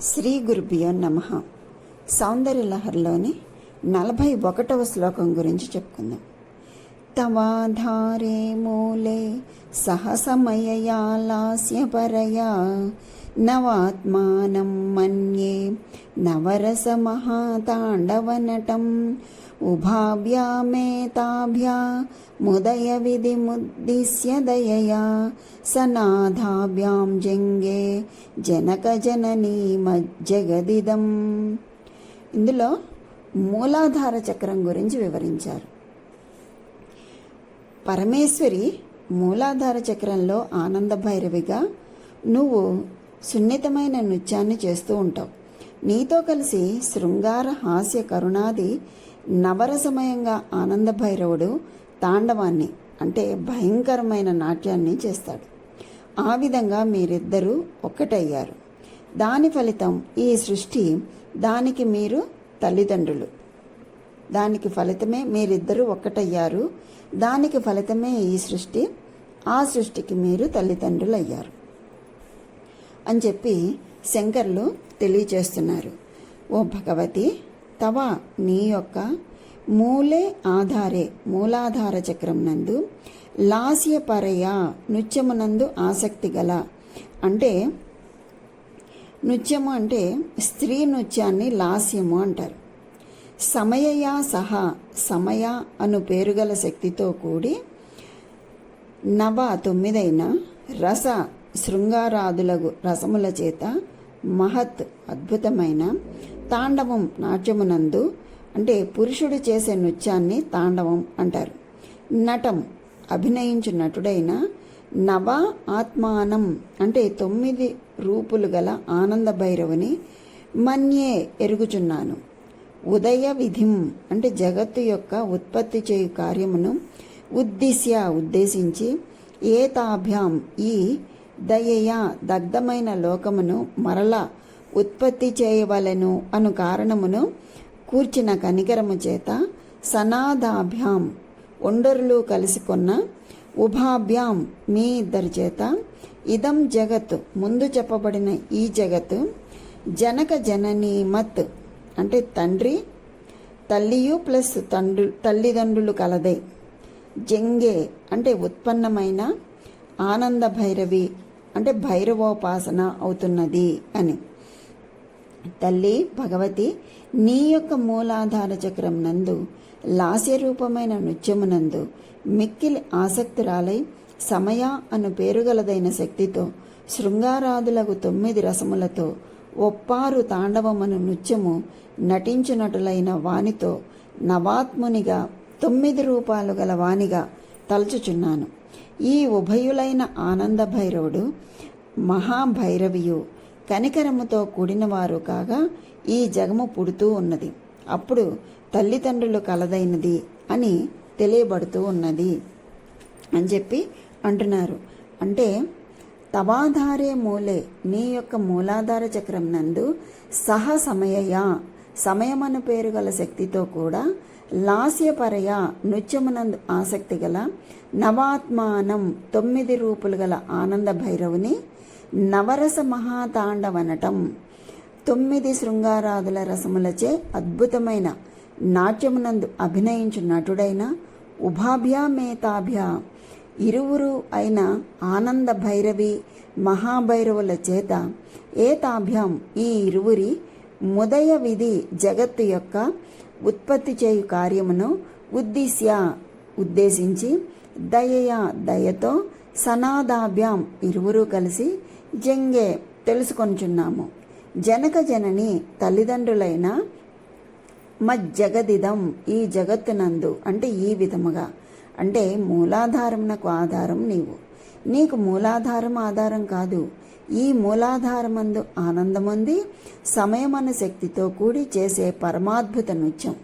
శ్రీ గురుభ్యో నమః. సౌందర్యలహరిలోని 41వ శ్లోకం గురించి చెప్పుకుందాం. తవాధారే మూలే సహసమయయా లాస్యపరయా నవాత్మానం మన్యే నవరసమహాతాండవనటం ఉభాభ్యామేతాభ్యా ముదయ విధిముద్దిశ్య దయయా సనాథాభ్యాం జంగే జనక జననీ మజ్జగదిదం. ఇందులో మూలాధార చక్రం గురించి వివరించారు. పరమేశ్వరి మూలాధార చక్రంలో ఆనంద భైరవిగా నువ్వు సున్నితమైన నృత్యాన్ని చేస్తూ ఉంటావు. నీతో కలిసి శృంగార హాస్య కరుణాది నవరసమయంగా ఆనంద భైరవుడు తాండవాన్ని అంటే భయంకరమైన నాట్యాన్ని చేస్తాడు. ఆ విధంగా మీరిద్దరూ ఒక్కటయ్యారు. దాని ఫలితం ఈ సృష్టి, దానికి మీరు తల్లిదండ్రులు. దానికి ఫలితమే మీరిద్దరూ ఒక్కటయ్యారు. దానికి ఫలితమే ఈ సృష్టి, ఆ సృష్టికి మీరు తల్లిదండ్రులు అయ్యారు అని చెప్పి శంకర్లు తెలియచేస్తున్నారు. ఓ భగవతి, తవ నీ యొక్క మూలే ఆధారే మూలాధార చక్రం నందు లాస్యపరయ నృత్యమునందు ఆసక్తి గల, అంటే నృత్యము అంటే స్త్రీ నృత్యాన్ని లాస్యము అంటారు. సమయయా సహా సమయ అను పేరుగల శక్తితో కూడి 9 రస శృంగారాదులగు రసముల చేత మహత్ అద్భుతమైన తాండవం నాట్యమునందు, అంటే పురుషుడు చేసే నృత్యాన్ని తాండవం అంటారు. నటం అభినయించు నటుడైన నవ ఆత్మానం అంటే 9 రూపులు గల ఆనంద భైరవుని మన్యే ఎరుగుచున్నాను. ఉదయ విధిం అంటే జగత్తు యొక్క ఉత్పత్తి చేయు కార్యమును ఉద్దేశించి ఏతాభ్యాం ఈ దయయా దగ్ధమైన లోకమును మరలా ఉత్పత్తి చేయవలెను అను కారణమును కూర్చిన కనికరము చేత సనాదాభ్యాం ఒండరులు కలిసికొన్న ఉభాభ్యాం మీ ఇద్దరి చేత ఇదం జగత్ ముందు చెప్పబడిన ఈ జగత్తు జనక జననీ మత్ అంటే తండ్రి తల్లియు ప్లస్ తల్లిదండ్రులు కలదే, జంగే అంటే ఉత్పన్నమైన ఆనంద భైరవి అంటే భైరవోపాసన అవుతున్నది అని. తల్లి భగవతి, నీ యొక్క మూలాధార చక్రం నందు లాస్యరూపమైన నృత్యమునందు మిక్కిలి ఆసక్తురాలై సమయ అను పేరుగలదైన శక్తితో శృంగారాదులకు 9 రసములతో ఒప్పారు తాండవమను నృత్యము నటించునటులైన వానితో నవాత్మునిగా 9 రూపాలు గల వానిగా తలుచుచున్నాను. ఈ ఉభయులైన ఆనంద భైరవుడు మహాభైరవియు కనికరముతో కూడినవారు కాగా ఈ జగము పుడుతూ ఉన్నది. అప్పుడు తల్లిదండ్రులు కలదైనది అని తెలియబడుతూ ఉన్నది అని చెప్పి అంటున్నారు. అంటే తవాధారే మూలే నీ యొక్క మూలాధార చక్రం నందు సహ సమయయా సమయమను పేరు గల శక్తితో కూడా లాస్యపరయ నృత్యమునందు ఆసక్తి గల నవాత్మానం 9 రూపులు గల ఆనంద భైరవుని నవరస మహాతాండవనటం 9 శృంగారాదుల రసములచే అద్భుతమైన నాట్యమునందు అభినయించు నటుడైన ఉభాభ్యామేతాభ్యా ఇరువురు అయిన ఆనంద భైరవి మహాభైరవుల చేత ఏతాభ్యాం ఈ ఇరువురి ముదయ విధి జగత్తు యొక్క ఉత్పత్తి చేయు కార్యమును ఉద్దేశించి దయయా దయతో సనాదాభ్యాం ఇరువురు కలిసి జంగే తెలుసుకొనుచున్నాము. జనక జనని తల్లిదండ్రులైన మజ్జగదిదం ఈ జగత్తునందు అంటే ఈ విధముగా, అంటే మూలాధారమునకు ఆధారం నీవు. నీకు మూలాధారం ఆధారం కాదు. ఈ మూలాధారమందు ఆనందముంది సమయమన్న శక్తితో కూడి చేసే పరమాద్భుత నృత్యం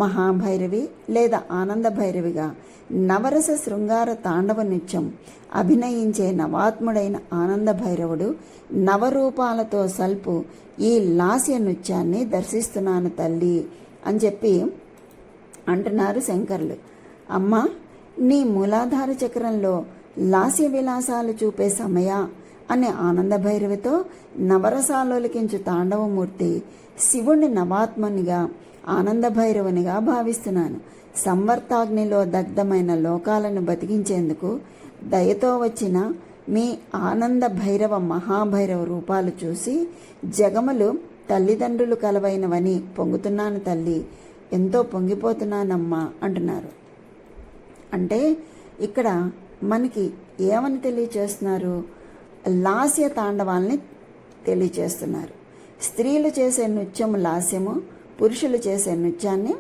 మహాభైరవి లేదా ఆనంద భైరవిగా నవరస శృంగార తాండవ నృత్యం అభినయించే నవాత్ముడైన ఆనంద భైరవుడు నవరూపాలతో సల్పు ఈ లాస్య నృత్యాన్ని దర్శిస్తున్నాను తల్లి అని చెప్పి అంటున్నారు శంకర్లు. అమ్మ, నీ మూలాధార చక్రంలో లాస్య విలాసాలు చూపే సమయ అనే ఆనంద భైరవితో నవరసాలోలికించు తాండవమూర్తి శివుణ్ణి నవాత్మనిగా ఆనంద భైరవునిగా భావిస్తున్నాను. సంవర్తాగ్నిలో దగ్ధమైన లోకాలను బతికించేందుకు దయతో వచ్చిన మీ ఆనంద భైరవ మహాభైరవ రూపాలు చూసి జగములు తల్లిదండ్రులు కలవైనవని పొంగుతున్నాను తల్లి, ఎంతో పొంగిపోతున్నానమ్మా అంటున్నారు. అంటే ఇక్కడ మనకి ఏమని తెలియచేస్తున్నారు? లాస్య తాండవాల్ని తెలియచేస్తున్నారు. స్త్రీలు చేసే నృత్యము లాస్యము, పురుషులు చేసే నృత్యాన్ని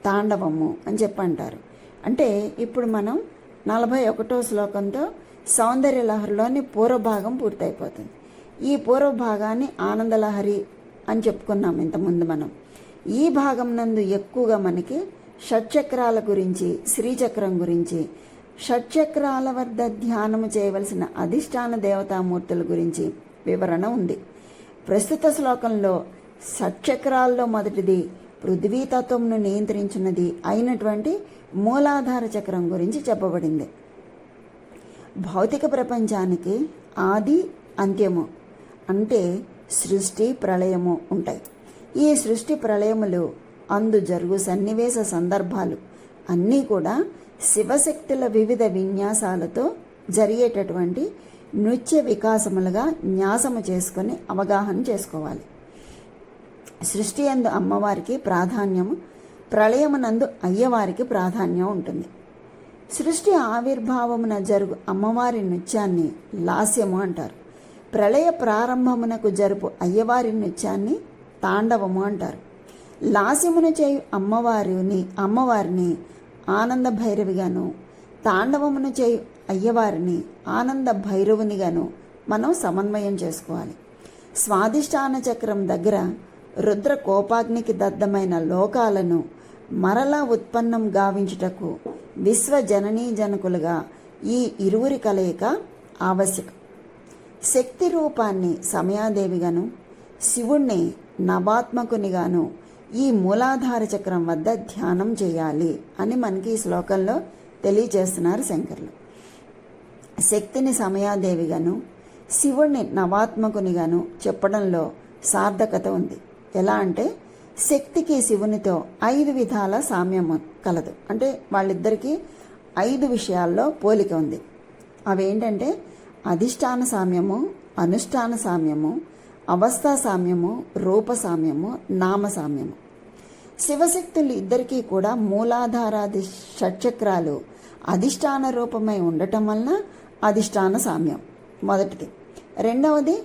తాండవము అని చెప్పంటారు. అంటే ఇప్పుడు మనం 41వ శ్లోకంతో సౌందర్యలహరిలోని పూర్వభాగం పూర్తయిపోతుంది. ఈ పూర్వభాగాన్ని ఆనందలహరి అని చెప్పుకున్నాం ఇంతకుముందు మనం. ఈ భాగం నందు ఎక్కువగా మనకి షట్చక్రాల గురించి, శ్రీచక్రం గురించి, షట్చక్రాల వద్ద ధ్యానము చేయవలసిన అధిష్టాన దేవతామూర్తుల గురించి వివరణ ఉంది. ప్రస్తుత శ్లోకంలో షట్చక్రాల్లో మొదటిది పృథ్వీతత్వంను నియంత్రించినది అయినటువంటి మూలాధార చక్రం గురించి చెప్పబడింది. భౌతిక ప్రపంచానికి ఆది అంత్యము అంటే సృష్టి ప్రళయము ఉంటాయి. ఈ సృష్టి ప్రళయములు అందు జరుగు సన్నివేశ సందర్భాలు అన్నీ కూడా శివశక్తుల వివిధ విన్యాసాలతో జరిగేటటువంటి నృత్య వికాసములుగా న్యాసము చేసుకొని అవగాహన చేసుకోవాలి. సృష్టి యందు అమ్మవారికి ప్రాధాన్యము, ప్రళయమునందు అయ్యవారికి ప్రాధాన్యం ఉంటుంది. సృష్టి ఆవిర్భావమున జరుగు అమ్మవారి నృత్యాన్ని లాస్యము అంటారు. ప్రళయ ప్రారంభమునకు జరుపు అయ్యవారి నృత్యాన్ని తాండవము అంటారు. లాస్యమును చేయు అమ్మవారిని ఆనంద భైరవిగాను, తాండవమును చేయు అయ్యవారిని ఆనంద భైరవునిగాను మనం సమన్వయం చేసుకోవాలి. స్వాధిష్టాన చక్రం దగ్గర రుద్ర కోపాగ్నికి దద్దమైన లోకాలను మరలా ఉత్పన్నం గావించుటకు విశ్వజననీ జనకులుగా ఈ ఇరువురి కలయిక ఆవశ్యకం. శక్తి రూపాన్ని సమయాదేవిగాను, శివుణ్ణి నవాత్మకునిగాను ఈ మూలాధార చక్రం వద్ద ధ్యానం చేయాలి అని మనకి ఈ శ్లోకంలో తెలియజేస్తున్నారు శంకర్లు. శక్తిని సమయాదేవిగాను, శివుణ్ణి నవాత్మకునిగాను చెప్పడంలో సార్థకత ఉంది. ఎలా అంటే శక్తికి శివునితో 5 విధాల సామ్యము కలదు. అంటే వాళ్ళిద్దరికీ 5 విషయాల్లో పోలిక ఉంది. అవేంటంటే అధిష్టాన సామ్యము, అనుష్ఠాన సామ్యము, అవస్థా సామ్యము, రూప సామ్యము, నామ సామ్యము. శివశక్తులు ఇద్దరికీ కూడా మూలాధారాది షట్చక్రాలు అధిష్టాన రూపమై ఉండటం వలన అధిష్టాన సామ్యం మొదటిది. రెండవది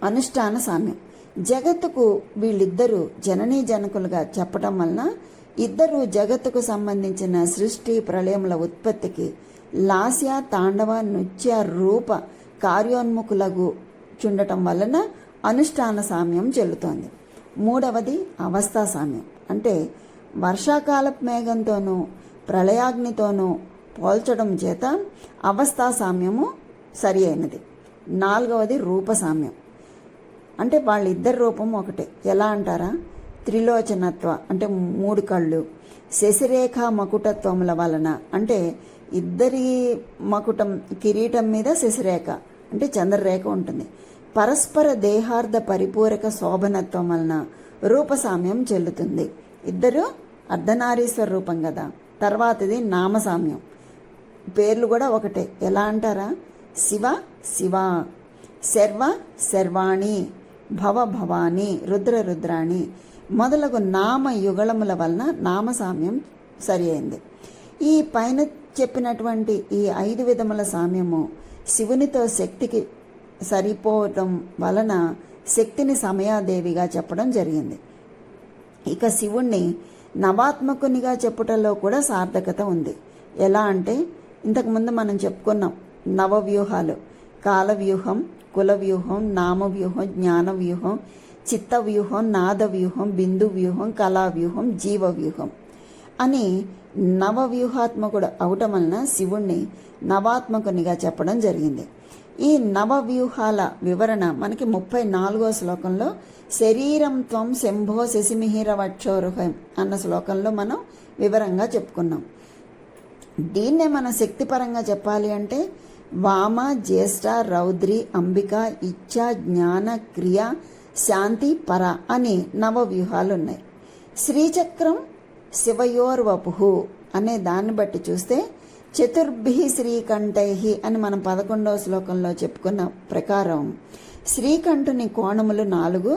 అనుష్ఠాన సామ్యం. జగత్తుకు వీళ్ళిద్దరూ జననీ జనకులుగా చెప్పటం వలన ఇద్దరు జగత్తుకు సంబంధించిన సృష్టి ప్రళయముల ఉత్పత్తికి లాస్య తాండవ నృత్య రూప కార్యోన్ముఖులకు చుండటం వలన అనుష్ఠాన సామ్యం చెల్లుతోంది. మూడవది అవస్థా సామ్యం. అంటే వర్షాకాలపు మేఘంతోనూ ప్రళయాగ్నితోనూ పోల్చడం చేత అవస్థా సామ్యము సరి అయినది. నాలుగవది రూప సామ్యం. అంటే వాళ్ళిద్దరి రూపం ఒకటే. ఎలా అంటారా? త్రిలోచనత్వ అంటే 3 కళ్ళు, శశిరేఖ మకుటత్వముల వలన అంటే ఇద్దరి మకుటం కిరీటం మీద శశిరేఖ అంటే చంద్రరేఖ ఉంటుంది. పరస్పర దేహార్థ పరిపూరక శోభనత్వం వలన రూపసామ్యం చెల్లుతుంది. ఇద్దరు అర్ధనారీశ్వర రూపం కదా. తర్వాతది నామసామ్యం. పేర్లు కూడా ఒకటే. ఎలా అంటారా? శివ శివ, శర్వ శర్వాణి, భవ భవాని, రుద్ర రుద్రాణి మొదలగు నామ యుగళముల వలన నామసామ్యం సరి అయింది. ఈ పైన చెప్పినటువంటి ఈ 5 విధముల సామ్యము శివునితో శక్తికి సరిపోవటం వలన శక్తిని సమయాదేవిగా చెప్పడం జరిగింది. ఇక శివుణ్ణి నవాత్మకునిగా చెప్పుటలో కూడా సార్థకత ఉంది. ఎలా అంటే ఇంతకుముందు మనం చెప్పుకున్నాం నవవ్యూహాలు: కాలవ్యూహం, కులవ్యూహం, నామవ్యూహం, జ్ఞానవ్యూహం, చిత్తవ్యూహం, నాదవ్యూహం, బిందు వ్యూహం, కళావ్యూహం, జీవవ్యూహం అని నవవ్యూహాత్మకుడు అవటం వలన శివుణ్ణి నవాత్మకునిగా చెప్పడం జరిగింది. ఈ నవవ్యూహాల వివరణ మనకి 34వ శ్లోకంలో శరీరం త్వం శంభో శశిమిహిర వక్షోరుహం అన్న శ్లోకంలో మనం వివరంగా చెప్పుకున్నాం. దీన్నే మనం శక్తిపరంగా చెప్పాలి అంటే వామ, జ్యేష్ఠ, రౌద్రి, అంబిక, ఇచ్ఛ, జ్ఞాన, క్రియ, శాంతి, పర అని నవవ్యూహాలు ఉన్నాయి. శ్రీచక్రం శివయోర్వపు అనే దాన్ని బట్టి చూస్తే చతుర్భి శ్రీకంఠై అని మనం 11వ శ్లోకంలో చెప్పుకున్న ప్రకారం శ్రీకంఠుని కోణములు 4,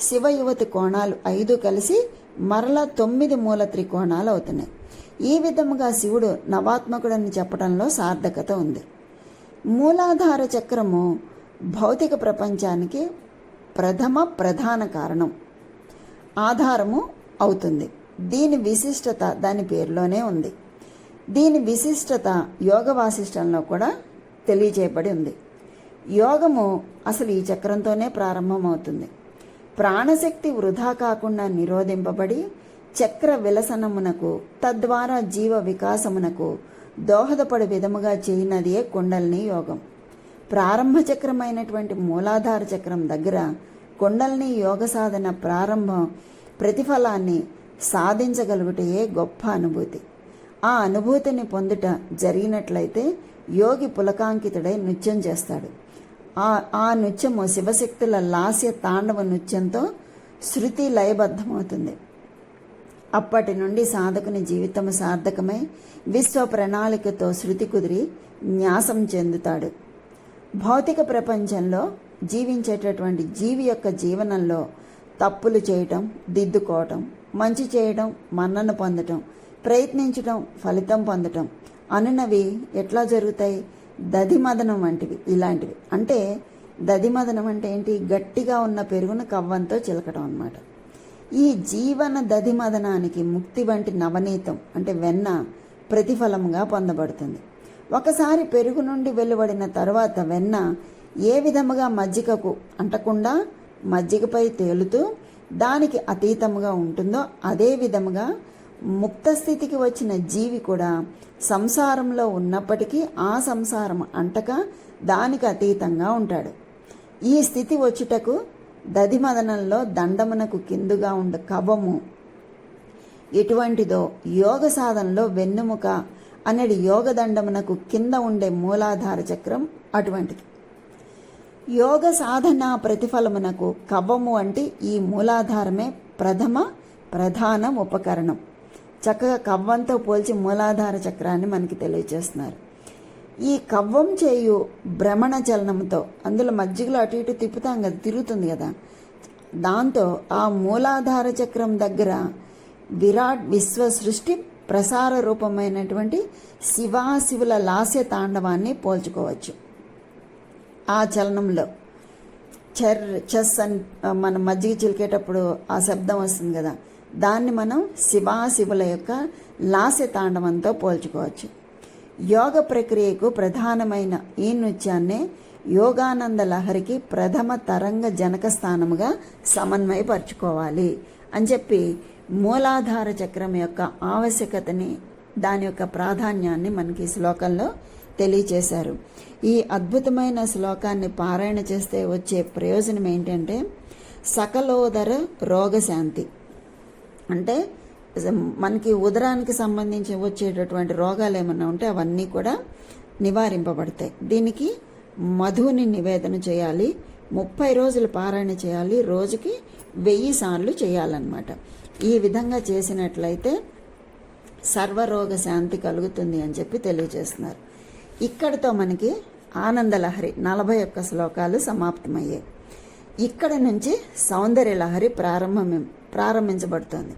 శివయువతి కోణాలు 5 కలిసి మరలా 9 మూల త్రికోణాలు అవుతున్నాయి. ఈ విధముగా శివుడు నవాత్మకుడని చెప్పడంలో సార్థకత ఉంది. మూలాధార చక్రము భౌతిక ప్రపంచానికి ప్రధాన కారణం, ఆధారము అవుతుంది. దీని విశిష్టత దాని పేరులోనే ఉంది. దీని విశిష్టత యోగ వాసిష్టంలో కూడా తెలియజేయబడి ఉంది. యోగము అసలు ఈ చక్రంతోనే ప్రారంభమవుతుంది. ప్రాణశక్తి వృధా కాకుండా నిరోధింపబడి చక్ర విలసనమునకు తద్వారా జీవ వికాసమునకు దోహదపడే విధముగా చేయనదియే కుండలిని యోగం. ప్రారంభ చక్రమైనటువంటి మూలాధార చక్రం దగ్గర కుండలిని యోగ సాధన ప్రారంభం ప్రతిఫలాన్ని సాధించగలుగుటయే గొప్ప అనుభూతి. ఆ అనుభూతిని పొందుట జరిగినట్లయితే యోగి పులకాంకితుడై నృత్యం చేస్తాడు. ఆ నృత్యము శివశక్తుల లాస్య తాండవ నృత్యంతో శృతి లయబద్ధమవుతుంది. అప్పటి నుండి సాధకుని జీవితము సార్థకమై విశ్వ ప్రణాళికతో శృతి కుదిరి న్యాసం చెందుతాడు. భౌతిక ప్రపంచంలో జీవించేటటువంటి జీవి యొక్క జీవనంలో తప్పులు చేయటం, దిద్దుకోవటం, మంచి చేయడం, మన్నన పొందటం, ప్రయత్నించటం, ఫలితం పొందటం అనునవి ఎట్లా జరుగుతాయి? దధిమదనం వంటివి, ఇలాంటివి. అంటే దధిమదనం అంటే ఏంటి? గట్టిగా ఉన్న పెరుగును కవ్వంతో చిలకటం అన్నమాట. ఈ జీవన దధిమదనానికి ముక్తి వంటి నవనీతం అంటే వెన్న ప్రతిఫలముగా పొందబడుతుంది. ఒకసారి పెరుగు నుండి వెలువడిన తరువాత వెన్న ఏ విధముగా మజ్జిగకు అంటకుండా మజ్జిగపై తేలుతూ దానికి అతీతముగా ఉంటుందో అదే విధముగా ముక్త స్థితికి వచ్చిన జీవి కూడా సంసారంలో ఉన్నప్పటికీ ఆ సంసారం అంటక దానికి అతీతంగా ఉంటాడు. ఈ స్థితి వచ్చుటకు దధిమదనంలో దండమునకు కిందుగా ఉండే కవము ఎటువంటిదో యోగ సాధనలో వెన్నెముక అనేది యోగ దండమునకు కింద ఉండే మూలాధార చక్రం అటువంటిది. యోగ సాధన ప్రతిఫలమునకు కవ్వము అంటే ఈ మూలాధారమే ప్రధాన ఉపకరణం. చక్కగా కవ్వంతో పోల్చి మూలాధార చక్రాన్ని మనకి తెలియజేస్తున్నారు. ఈ కవ్వం చేయు భ్రమణ చలనంతో, అందులో మజ్జిగలో అటు ఇటు తిప్పుతాం కదా, తిరుగుతుంది కదా, దాంతో ఆ మూలాధార చక్రం దగ్గర విరాట్ విశ్వ సృష్టి ప్రసార రూపమైనటువంటి శివాశివుల లాస్య తాండవాన్ని పోల్చుకోవచ్చు. ఆ చలనంలో చెస్ అని మనం మజ్జిగ చిలికేటప్పుడు ఆ శబ్దం వస్తుంది కదా, దాన్ని మనం శివాశివుల యొక్క లాస్య తాండవంతో పోల్చుకోవచ్చు. యోగ ప్రక్రియకు ప్రధానమైన ఈ నృత్యాన్నే యోగానంద లహరికి ప్రథమ తరంగ జనక స్థానముగా సమన్వయపరుచుకోవాలి అని చెప్పి మూలాధార చక్రం యొక్క ఆవశ్యకతని, దాని యొక్క ప్రాధాన్యాన్ని మనకి ఈ శ్లోకంలో తెలియచేశారు. ఈ అద్భుతమైన శ్లోకాన్ని పారాయణ చేస్తే వచ్చే ప్రయోజనం ఏంటంటే సకలోదర రోగశాంతి. అంటే మనకి ఉదరానికి సంబంధించి వచ్చేటటువంటి రోగాలు ఏమన్నా ఉంటే అవన్నీ కూడా నివారింపబడతాయి. దీనికి మధుని నివేదన చేయాలి, 30 రోజులు పారాయణ చేయాలి, రోజుకి 1000 సార్లు చేయాలన్నమాట. ఈ విధంగా చేసినట్లయితే సర్వరోగ శాంతి కలుగుతుంది అని చెప్పి తెలియజేస్తున్నారు. ఇక్కడితో మనకి ఆనందలహరి 41 శ్లోకాలు సమాప్తమయ్యాయి. ఇక్కడ నుంచి సౌందర్య లహరి ప్రారంభించబడుతుంది.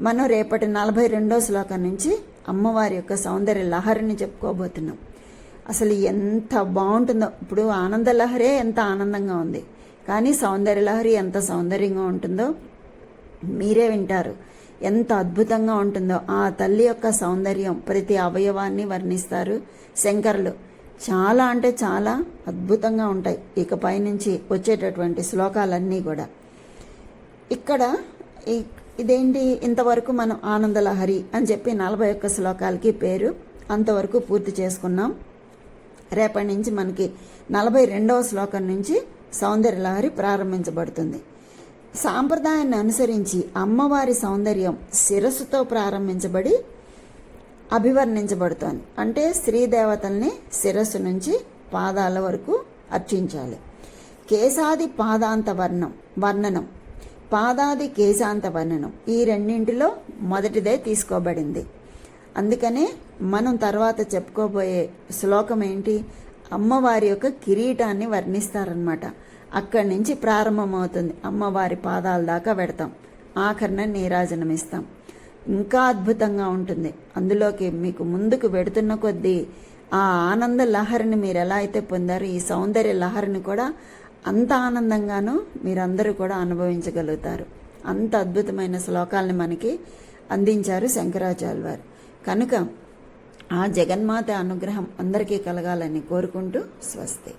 మనం రేపటి 42వ శ్లోకం నుంచి అమ్మవారి యొక్క సౌందర్య లహరిని చెప్పుకోబోతున్నాం. అసలు ఎంత బాగుంటుందో! ఇప్పుడు ఆనందలహరే ఎంత ఆనందంగా ఉంది, కానీ సౌందర్య లహరి ఎంత సౌందర్యంగా ఉంటుందో మీరే వింటారు. ఎంత అద్భుతంగా ఉంటుందో ఆ తల్లి యొక్క సౌందర్యం. ప్రతి అవయవాన్ని వర్ణిస్తారు శంకరులు. చాలా అంటే చాలా అద్భుతంగా ఉంటాయి. ఇకపై నుంచి వచ్చేటటువంటి శ్లోకాలన్నీ కూడా. ఇక్కడ ఇదేంటి, ఇంతవరకు మనం ఆనందలహరి అని చెప్పి 41 శ్లోకాలకి పేరు అంతవరకు పూర్తి చేసుకున్నాం. రేపటి నుంచి మనకి 42వ శ్లోకం నుంచి సౌందర్యలహరి ప్రారంభించబడుతుంది. సాంప్రదాయాన్ని అనుసరించి అమ్మవారి సౌందర్యం శిరస్సుతో ప్రారంభించబడి అభివర్ణించబడుతోంది. అంటే స్త్రీ దేవతల్ని శిరస్సు నుంచి పాదాల వరకు అర్చించాలి. కేశాది పాదాంత వర్ణనం, పాదాది కేశాంత వర్ణనం, ఈ రెండింటిలో మొదటిదే తీసుకోబడింది. అందుకనే మనం తర్వాత చెప్పుకోబోయే శ్లోకం ఏంటి, అమ్మవారి యొక్క కిరీటాన్ని వర్ణిస్తారనమాట. అక్కడి నుంచి ప్రారంభమవుతుంది. అమ్మవారి పాదాల దాకా పెడతాం, ఆఖరణ నీరాజనం ఇస్తాం. ఇంకా అద్భుతంగా ఉంటుంది. అందులోకి మీకు ముందుకు వెడుతున్న కొద్దీ ఆ ఆనంద లహరిని మీరు ఎలా అయితే పొందారో, ఈ సౌందర్య లహరిని కూడా అంత ఆనందంగానూ మీరందరూ కూడా అనుభవించగలుగుతారు. అంత అద్భుతమైన శ్లోకాలని మనకి అందించారు శంకరాచార్యుల వారు. కనుక ఆ జగన్మాత అనుగ్రహం అందరికీ కలగాలని కోరుకుంటూ స్వస్తి.